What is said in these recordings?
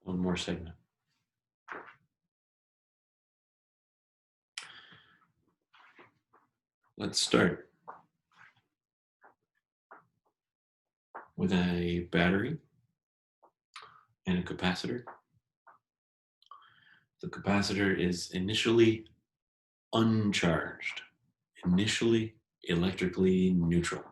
one more segment. Let's start with a battery and a capacitor. The capacitor is initially uncharged, initially electrically neutral.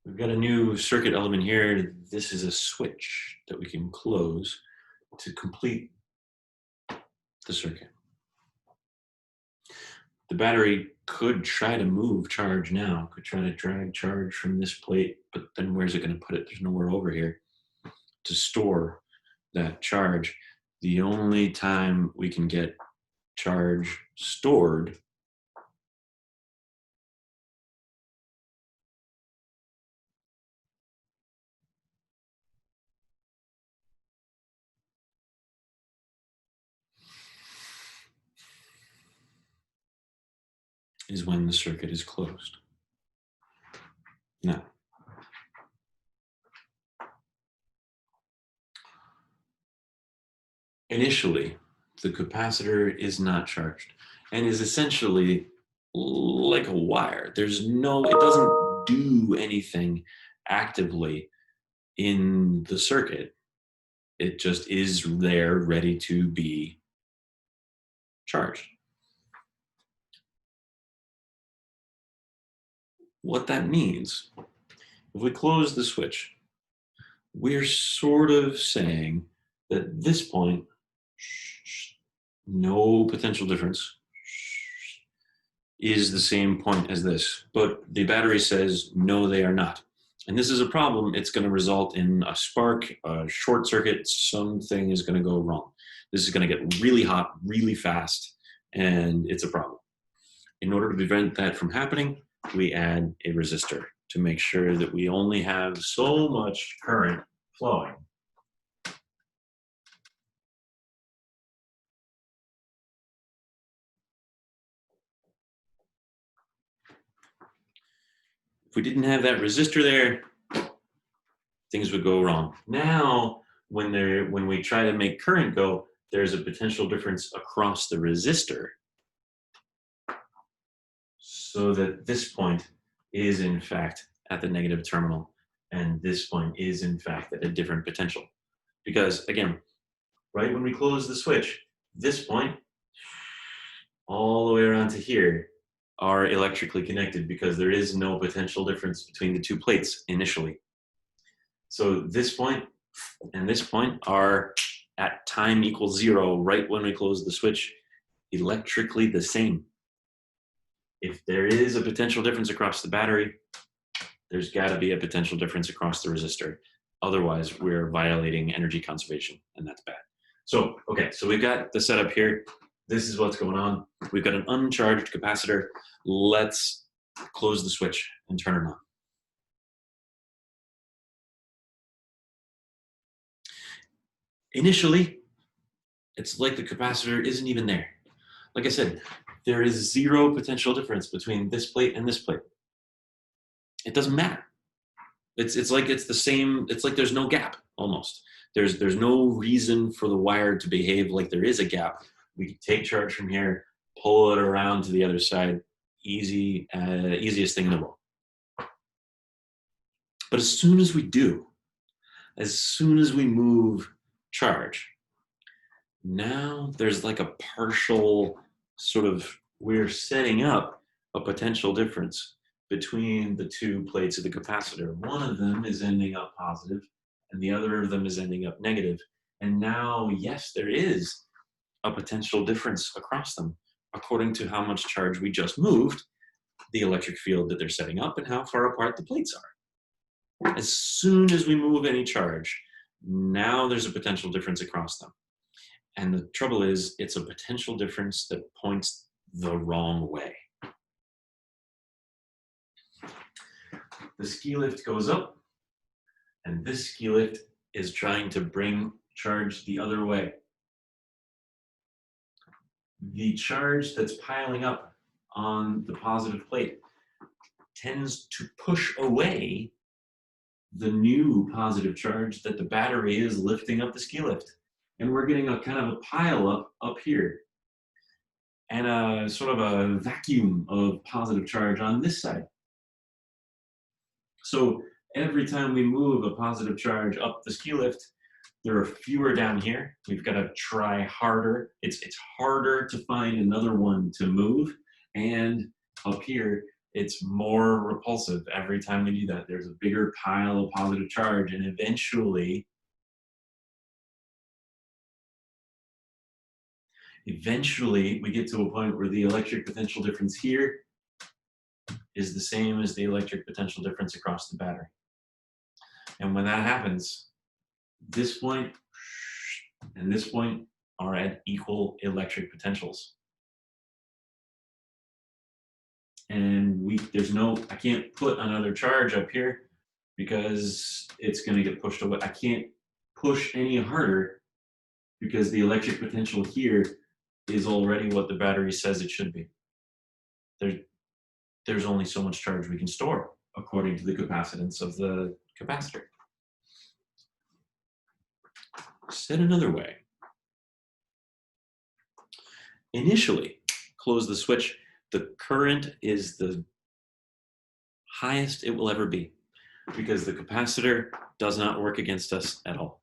We've got a new circuit element here. This is a switch that we can close to complete the circuit. The battery could try to move charge now, could try to drag charge from this plate, but then where's it going to put it? There's nowhere over here to store that charge. The only time we can get charge stored is when the circuit is closed. Now, initially, the capacitor is not charged and is essentially like a wire. It doesn't do anything actively in the circuit. It just is there ready to be charged. What that means, if we close the switch, we're sort of saying that at this point, no potential difference is the same point as this, but the battery says, no, they are not. And this is a problem. It's going to result in a spark, a short circuit, something is going to go wrong. This is going to get really hot, really fast, and it's a problem. In order to prevent that from happening, we add a resistor to make sure that we only have so much current flowing. If we didn't have that resistor there, things would go wrong. Now, when we try to make current go, there's a potential difference across the resistor, so that this point is in fact at the negative terminal, and this point is in fact at a different potential. Because again, right when we close the switch, this point all the way around to here are electrically connected because there is no potential difference between the two plates initially. So this point and this point are at time equals 0 right when we close the switch, electrically the same. If there is a potential difference across the battery, there's got to be a potential difference across the resistor. Otherwise, we're violating energy conservation, and that's bad. So, okay, so we've got the setup here. This is what's going on. We've got an uncharged capacitor. Let's close the switch and turn it on. Initially, it's like the capacitor isn't even there. Like I said, there is 0 potential difference between this plate and this plate. It doesn't matter. It's like it's the same. It's like there's no gap almost. There's no reason for the wire to behave like there is a gap. We can take charge from here, pull it around to the other side. Easiest thing in the world. But as soon as we do, as soon as we move charge, now there's like a partial sort of, we're setting up a potential difference between the two plates of the capacitor. One of them is ending up positive and the other of them is ending up negative. And now, yes, there is a potential difference across them according to how much charge we just moved, the electric field that they're setting up, and how far apart the plates are. As soon as we move any charge, now there's a potential difference across them. And the trouble is, it's a potential difference that points the wrong way. The ski lift goes up, and this ski lift is trying to bring charge the other way. The charge that's piling up on the positive plate tends to push away the new positive charge that the battery is lifting up the ski lift. And we're getting a kind of a pile up here, and a sort of a vacuum of positive charge on this side. So every time we move a positive charge up the ski lift, there are fewer down here. We've got to try harder. It's harder to find another one to move. And up here, it's more repulsive. Every time we do that, there's a bigger pile of positive charge. And eventually we get to a point where the electric potential difference here is the same as the electric potential difference across the battery. And when that happens, this point and this point are at equal electric potentials. And I can't put another charge up here because it's going to get pushed away. I can't push any harder because the electric potential here is already what the battery says it should be. There's only so much charge we can store according to the capacitance of the capacitor. Said another way, initially, close the switch, the current is the highest it will ever be because the capacitor does not work against us at all.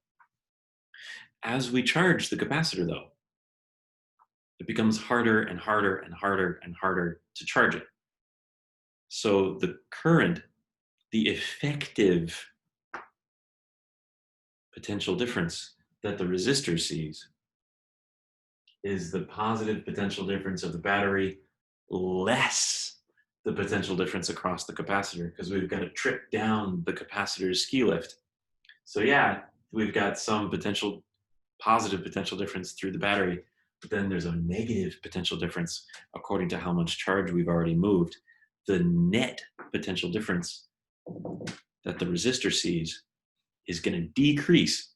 As we charge the capacitor, though, it becomes harder and harder and harder and harder to charge it. So the current, the effective potential difference that the resistor sees is the positive potential difference of the battery less the potential difference across the capacitor, because we've got to trip down the capacitor's ski lift. So yeah, we've got some positive potential difference through the battery, but then there's a negative potential difference according to how much charge we've already moved. The net potential difference that the resistor sees is going to decrease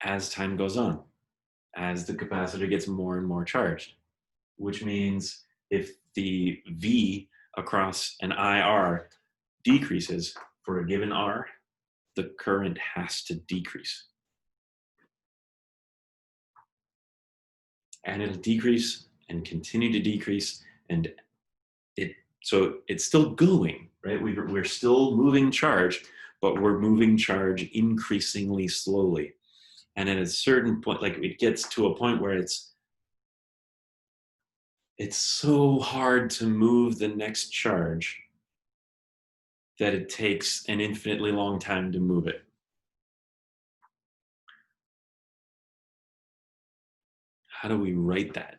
as time goes on, as the capacitor gets more and more charged, which means if the V across an IR decreases for a given R, the current has to decrease. And it'll decrease and continue to decrease, and so it's still going, right? We're still moving charge, but we're moving charge increasingly slowly. And at a certain point, like it gets to a point where it's so hard to move the next charge that it takes an infinitely long time to move it. How do we write that?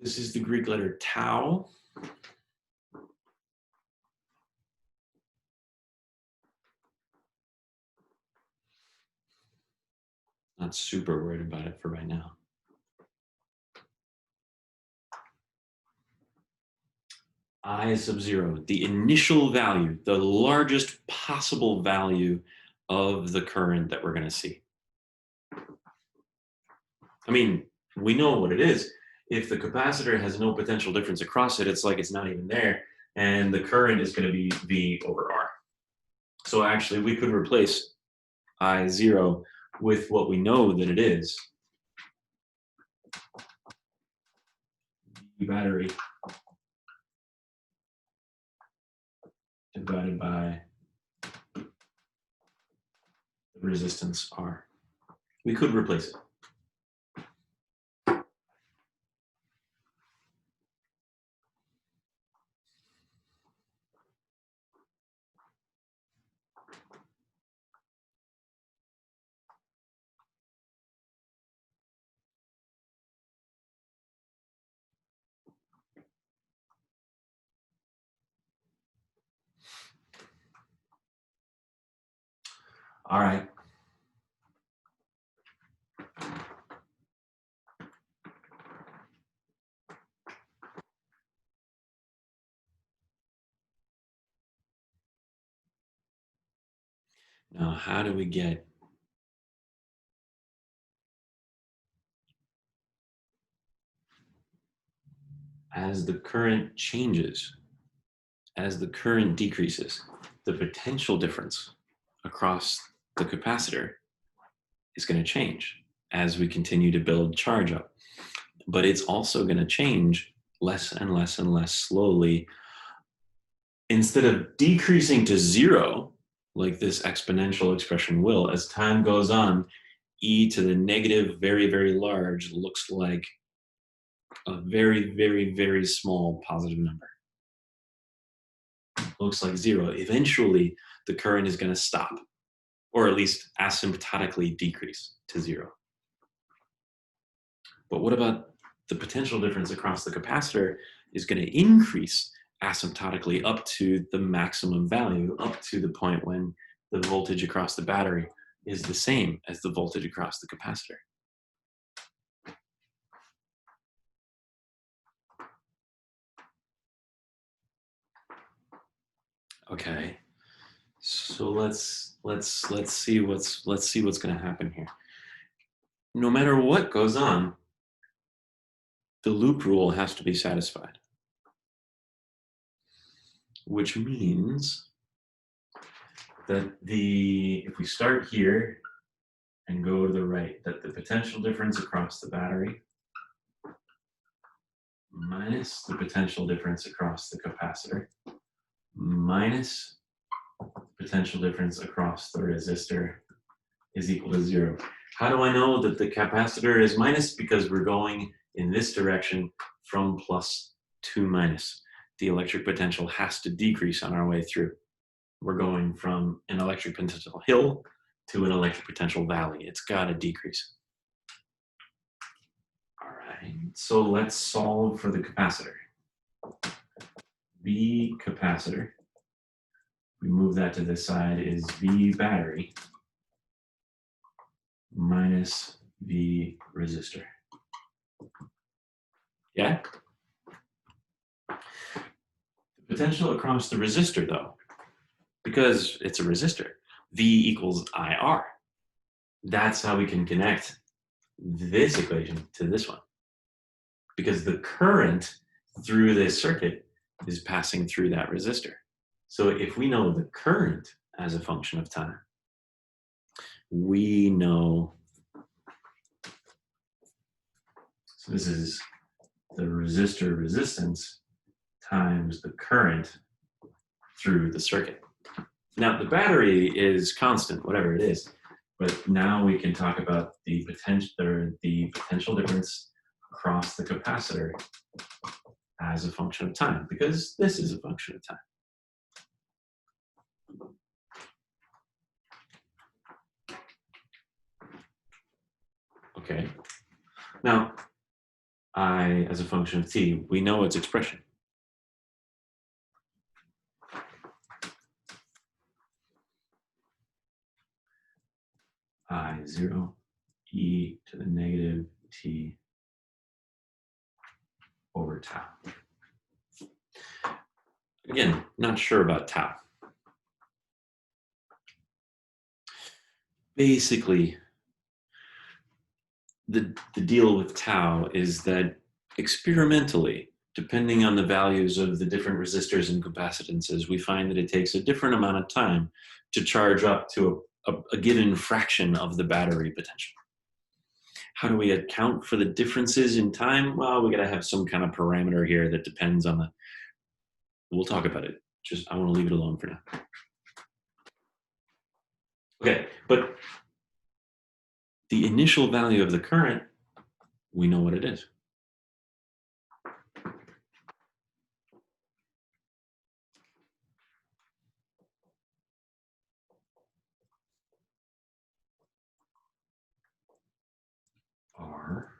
This is the Greek letter tau. Not super worried about it for right now. I sub 0, the initial value, the largest possible value of the current that we're going to see. I mean, we know what it is. If the capacitor has no potential difference across it, it's like it's not even there, and the current is going to be V over R. So actually, we could replace I0 with what we know that it is, V battery divided by the resistance R. We could replace it. All right. Now, how do we get as the current changes, as the current decreases, the potential difference across the capacitor is going to change as we continue to build charge up. But it's also going to change less and less and less slowly. Instead of decreasing to zero, like this exponential expression will, as time goes on, e to the negative very, very large looks like a very, very, very small positive number. Looks like zero. Eventually, the current is going to stop, or at least asymptotically decrease to zero. But what about the potential difference across the capacitor is going to increase asymptotically up to the maximum value, up to the point when the voltage across the battery is the same as the voltage across the capacitor. Okay, so let's see what's going to happen here. No matter what goes on, the loop rule has to be satisfied, which means that if we start here and go to the right, that the potential difference across the battery minus the potential difference across the capacitor minus the potential difference across the resistor is equal to zero. How do I know that the capacitor is minus? Because we're going in this direction from plus to minus. The electric potential has to decrease on our way through. We're going from an electric potential hill to an electric potential valley. It's got to decrease. All right, so let's solve for the capacitor. V capacitor, we move that to this side, is V battery minus V resistor. Yeah? The potential across the resistor, though, because it's a resistor, V equals IR. That's how we can connect this equation to this one. Because the current through this circuit is passing through that resistor. So if we know the current as a function of time, we know, so this is the resistor resistance times the current through the circuit. Now the battery is constant, whatever it is, but now we can talk about the potential difference across the capacitor as a function of time, because this is a function of time. Okay. Now, I as a function of t, we know its expression. I0 e to the negative t over tau. Again, not sure about tau. Basically, the deal with tau is that experimentally, depending on the values of the different resistors and capacitances, we find that it takes a different amount of time to charge up to a given fraction of the battery potential. How do we account for the differences in time? Well, we got to have some kind of parameter here that depends on the, we'll talk about it. Just, I want to leave it alone for now. Okay, but the initial value of the current, we know what it is. R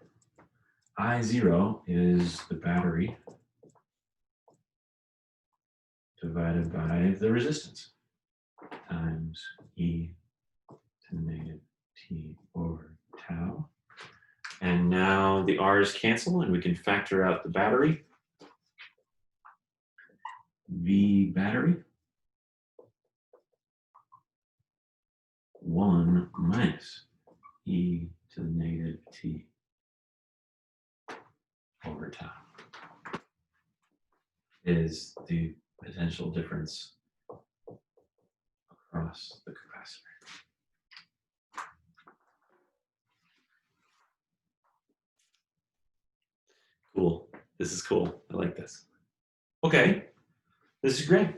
I0 is the battery divided by the resistance times e to the negative t over tau. And now the r's cancel and we can factor out the battery. V battery 1 minus e to the negative t over tau is the potential difference across the capacitor. Cool. This is cool. I like this. Okay. This is great.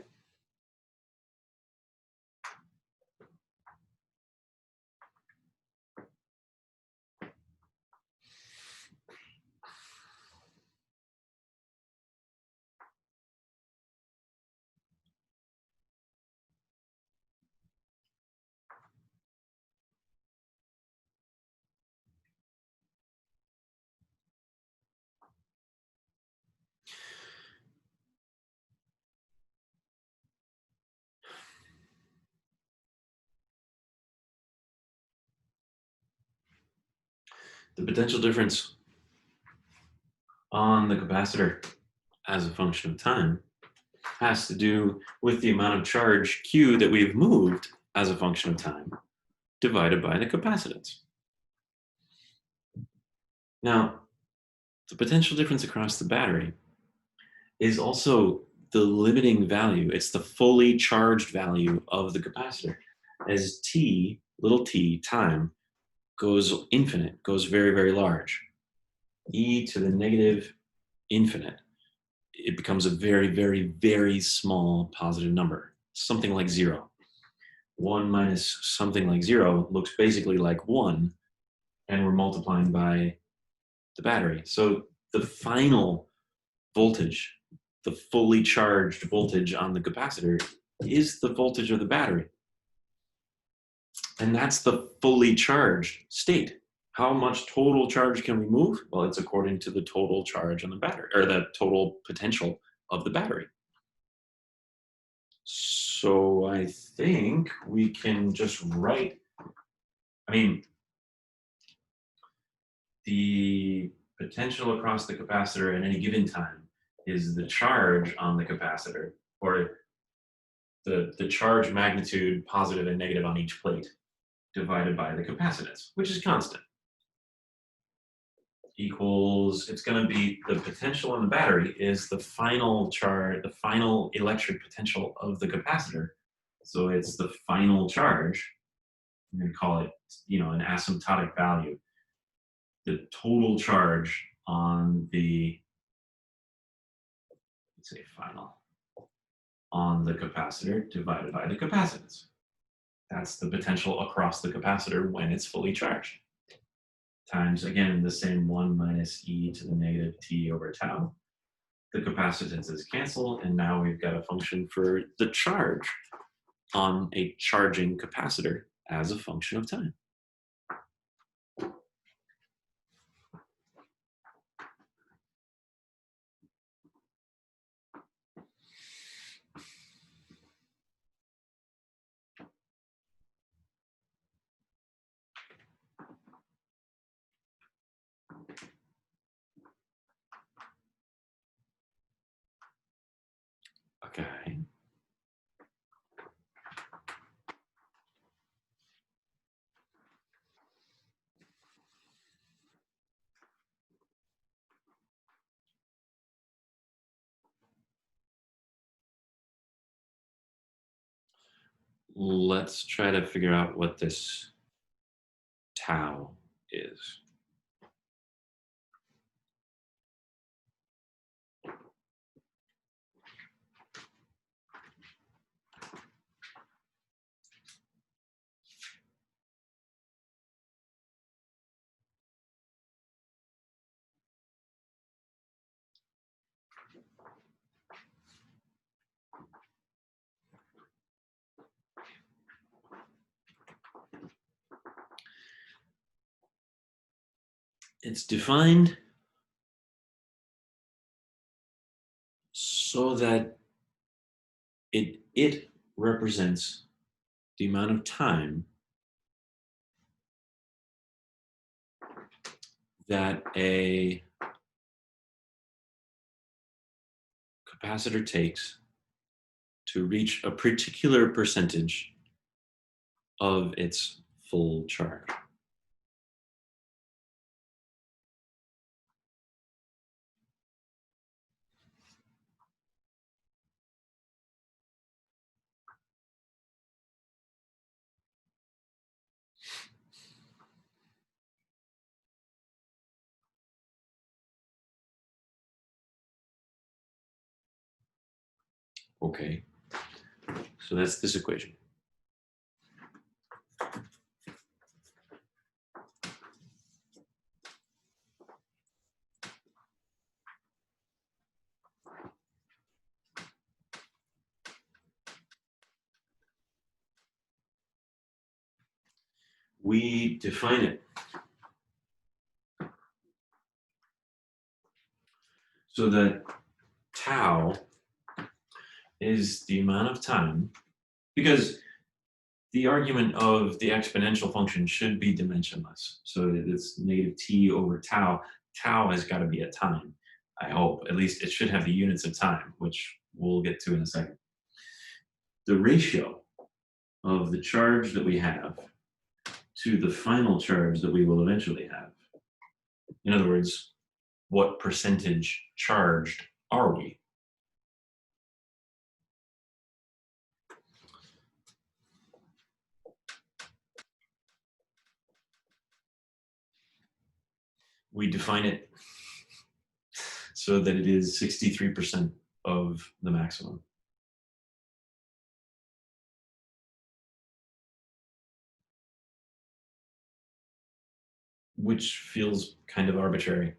The potential difference on the capacitor as a function of time has to do with the amount of charge Q that we've moved as a function of time divided by the capacitance. Now, the potential difference across the battery is also the limiting value. It's the fully charged value of the capacitor. As t, little t, time, goes infinite, goes very, very large, e to the negative infinite, it becomes a very, very, very small positive number, something like 0. 1 minus something like 0 looks basically like 1, and we're multiplying by the battery. So the final voltage, the fully charged voltage on the capacitor, is the voltage of the battery. And that's the fully charged state. How much total charge can we move? Well, it's according to the total charge on the battery, or the total potential of the battery. So I think we can just write, the potential across the capacitor at any given time is the charge on the capacitor, or the charge magnitude, positive and negative on each plate, divided by the capacitance, which is constant, equals, it's going to be the potential on the battery is the final charge, the final electric potential of the capacitor. So it's the final charge. I'm going to call it, an asymptotic value. The total charge on the, let's say final, on the capacitor divided by the capacitance. That's the potential across the capacitor when it's fully charged. Times, again, the same 1 minus e to the negative t over tau. The capacitances cancel, and now we've got a function for the charge on a charging capacitor as a function of time. Okay. Let's try to figure out what this tau is. It's defined so that it represents the amount of time that a capacitor takes to reach a particular percentage of its full charge. Okay, so that's this equation. We define it so that tau is the amount of time, because the argument of the exponential function should be dimensionless. So it's negative t over tau. Tau has got to be a time, I hope. At least it should have the units of time, which we'll get to in a second. The ratio of the charge that we have to the final charge that we will eventually have. In other words, what percentage charged are we? We define it so that it is 63% of the maximum. Which feels kind of arbitrary.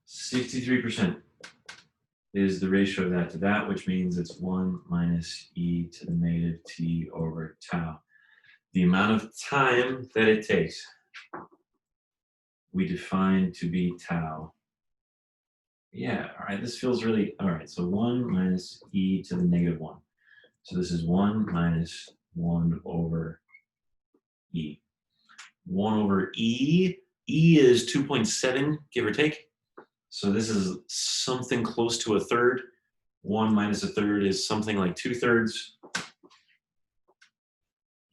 (63% is the ratio of that to that, which means it's 1 minus e to the negative t over tau. The amount of time that it takes, we define to be tau. Yeah, all right, this feels really, all right, so 1 minus e to the negative 1. So this is 1 minus 1 over e. 1 over e, e is 2.7, give or take. So this is something close to a third. 1 minus a third is something like 2/3.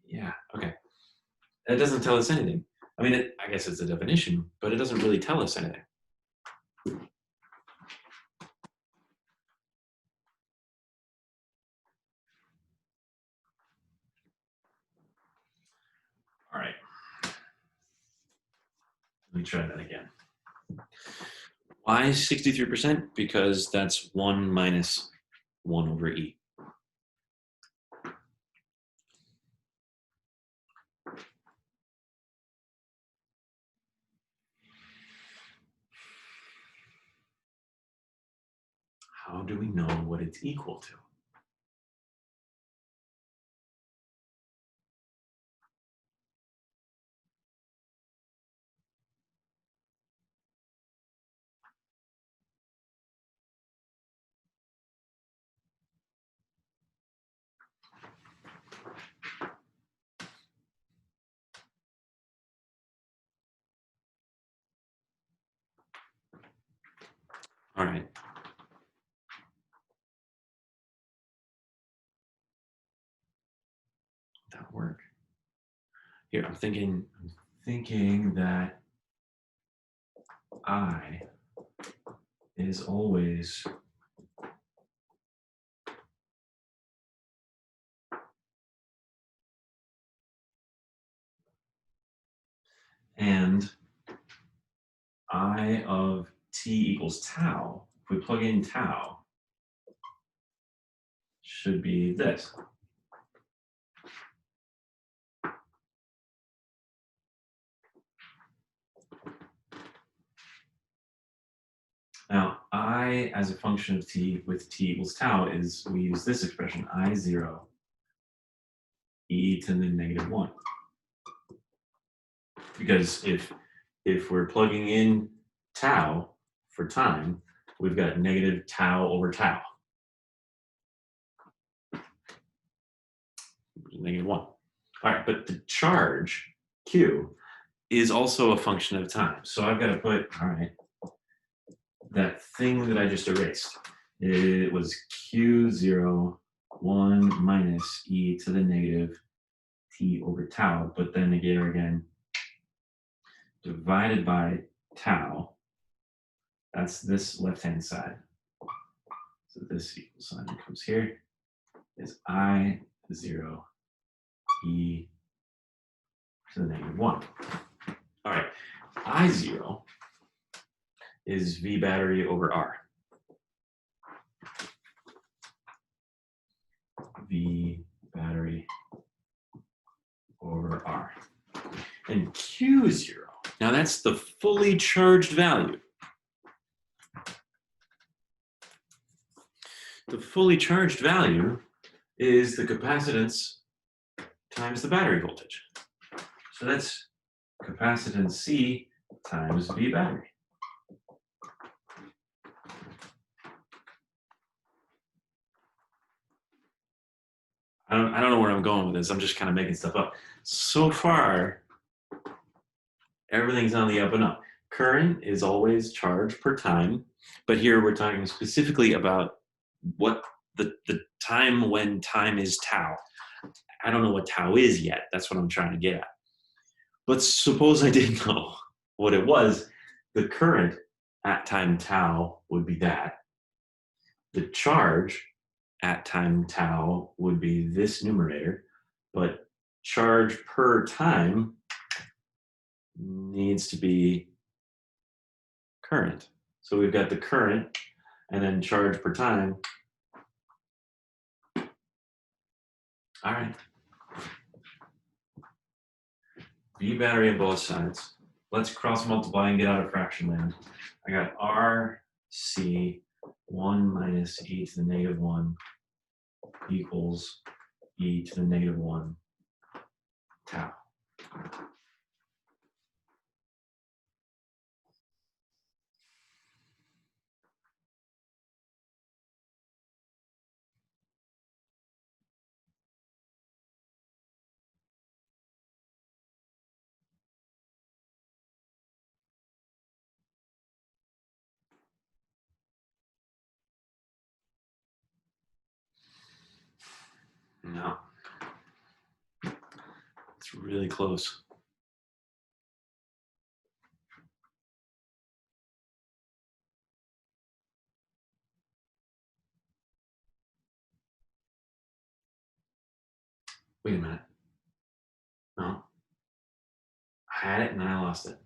Yeah, okay. That doesn't tell us anything. I mean, I guess it's a definition, but it doesn't really tell us anything. All right. Let me try that again. Why 63%? Because that's 1 minus 1 over e. How do we know what it's equal to? All right. That'll work. Here, I'm thinking that I is always and I of t equals tau. If we plug in tau, should be this. Now, I as a function of t with t equals tau is, we use this expression, I0 e to the negative 1. Because if we're plugging in tau for time, we've got negative tau over tau. Negative 1. All right, but the charge, Q, is also a function of time. So I've got to put, all right, that thing that I just erased. It was Q0, 1 minus e to the negative t over tau, but then again, divided by tau. That's this left-hand side. So this equal sign that comes here is I0 e to the negative 1. All right, I0 is V battery over R. V battery over R. And Q0, now that's the fully charged value. The fully charged value is the capacitance times the battery voltage. So that's capacitance C times V battery. I don't know where I'm going with this. I'm just kind of making stuff up. So far, everything's on the up and up. Current is always charge per time, but here we're talking specifically about what the time when time is tau. I don't know what tau is yet. That's what I'm trying to get at. But suppose I didn't know what it was. The current at time tau would be that. The charge at time tau would be this numerator, but charge per time needs to be current. So we've got the current and then charge per time. All right. V battery on both sides. Let's cross multiply and get out of fraction land. I got RC 1 minus e to the negative 1 equals e to the negative 1 tau. No. It's really close. Wait a minute. No. I had it and then I lost it.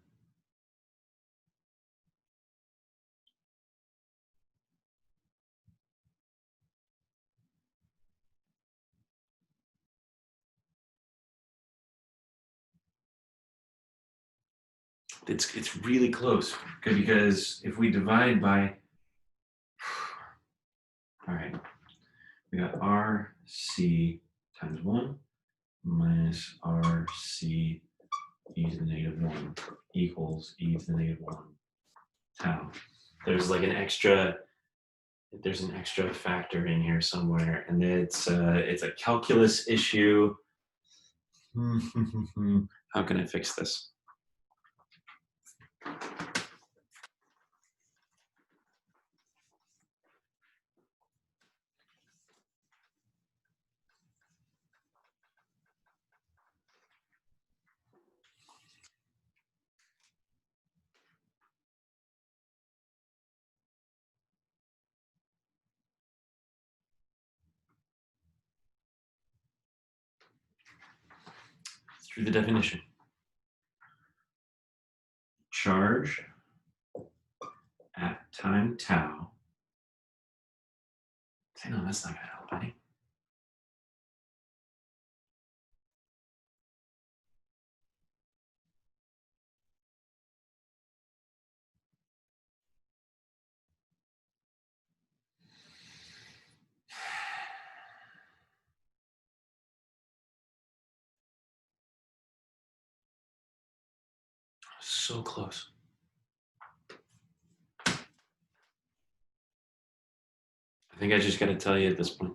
It's really close because if we divide by, all right, we got RC times 1 minus RC e to the negative 1 equals e to the negative 1 tau. There's like there's an extra factor in here somewhere, and it's a calculus issue. How can I fix this? Through the definition. Charge at time tau. No, that's not gonna help, buddy. So close. I think I just got to tell you at this point.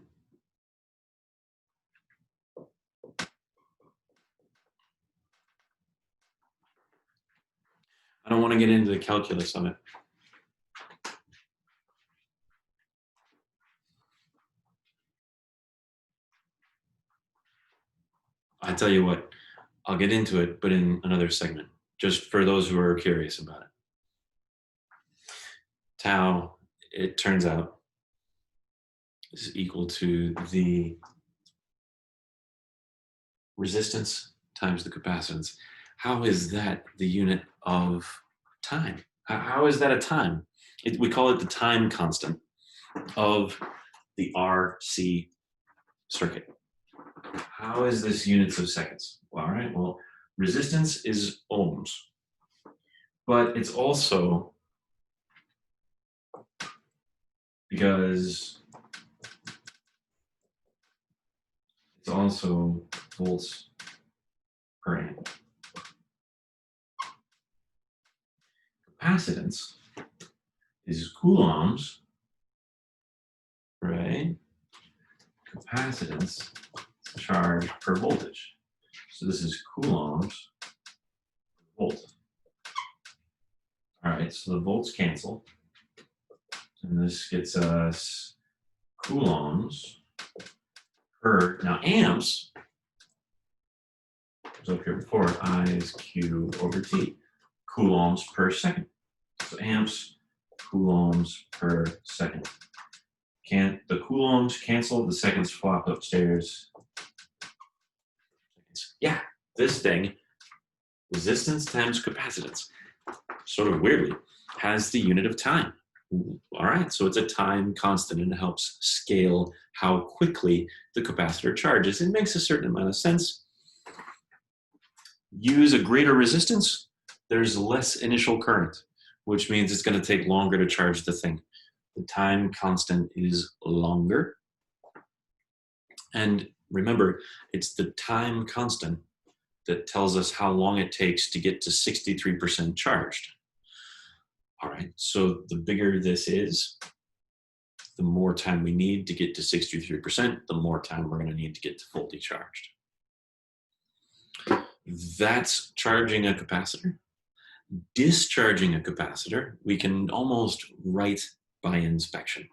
I don't want to get into the calculus of it. I tell you what, I'll get into it, but in another segment, just for those who are curious about it. Tau, it turns out, is equal to the resistance times the capacitance. How is that the unit of time? How is that a time? We call it the time constant of the RC circuit. How is this units of seconds? Well, all right, well, resistance is ohms, but it's also, because it's also volts per amp. Capacitance is coulombs, right? Capacitance is charge per voltage. So this is coulombs per volt. All right, so the volts cancel. And this gets us coulombs per, now amps, was up here before, I is Q over T, coulombs per second. So amps, coulombs per second. The coulombs cancel, the seconds flop upstairs. Yeah, this thing, resistance times capacitance, sort of weirdly, has the unit of time. All right, so it's a time constant and it helps scale how quickly the capacitor charges. It makes a certain amount of sense. Use a greater resistance, there's less initial current, which means it's going to take longer to charge the thing. The time constant is longer. And remember, it's the time constant that tells us how long it takes to get to 63% charged. All right, so the bigger this is, the more time we need to get to 63%, the more time we're going to need to get to fully charged. That's charging a capacitor. Discharging a capacitor, we can almost write by inspection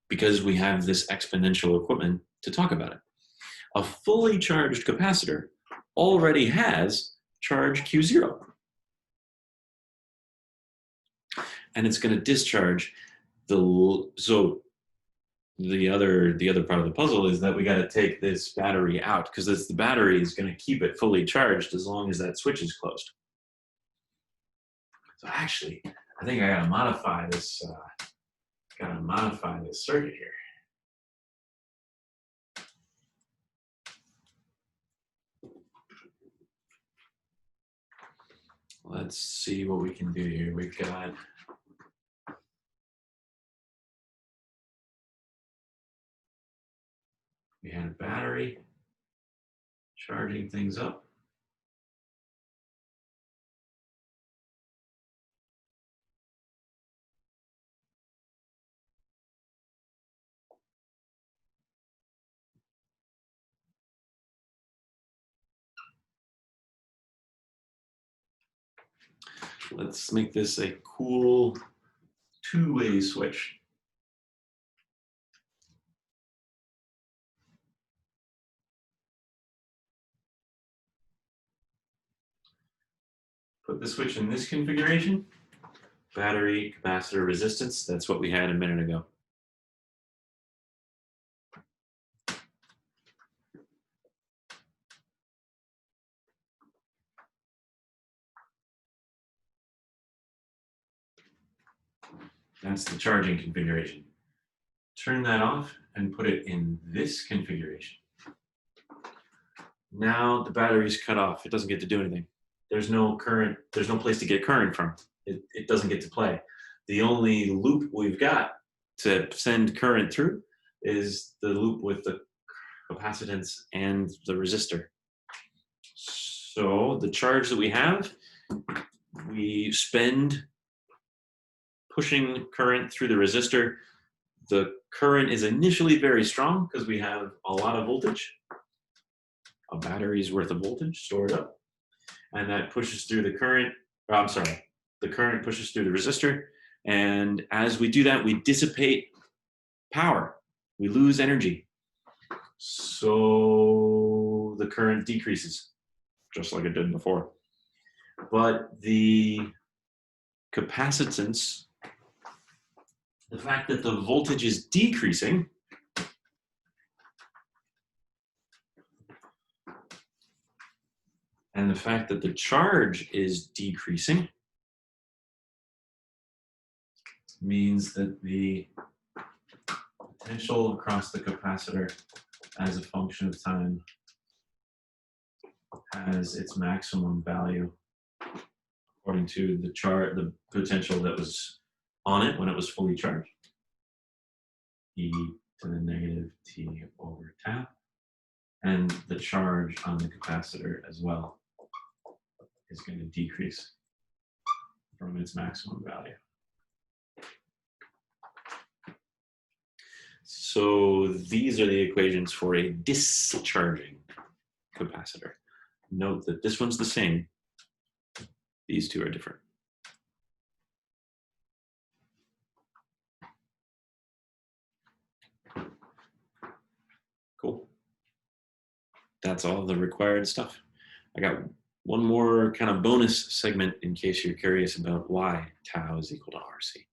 because we have this exponential equipment to talk about it. A fully charged capacitor already has charge Q0. And it's going to discharge so the other part of the puzzle is that we got to take this battery out because the battery is going to keep it fully charged as long as that switch is closed. So actually, I think I got to modify this. Circuit here. Let's see what we can do here. We've got we had a battery charging things up. Let's make this a cool two-way switch. Put the switch in this configuration. Battery, capacitor, resistance. That's what we had a minute ago. That's the charging configuration. Turn that off and put it in this configuration. Now the battery's cut off. It doesn't get to do anything. There's no current. There's no place to get current from. It doesn't get to play. The only loop we've got to send current through is the loop with the capacitance and the resistor. So the charge that we have, we spend pushing current through the resistor. The current is initially very strong because we have a lot of voltage, a battery's worth of voltage stored up, and that pushes through the current, the current pushes through the resistor, and as we do that, we dissipate power. We lose energy. So so the current decreases, just like it did before. But the capacitance, the fact that the voltage is decreasing, and the fact that the charge is decreasing means that the potential across the capacitor as a function of time has its maximum value according to the potential that was on it when it was fully charged. E to the negative t over tau, and the charge on the capacitor as well is going to decrease from its maximum value. So these are the equations for a discharging capacitor. Note that this one's the same. These two are different. Cool. That's all the required stuff. I got one more kind of bonus segment in case you're curious about why tau is equal to RC.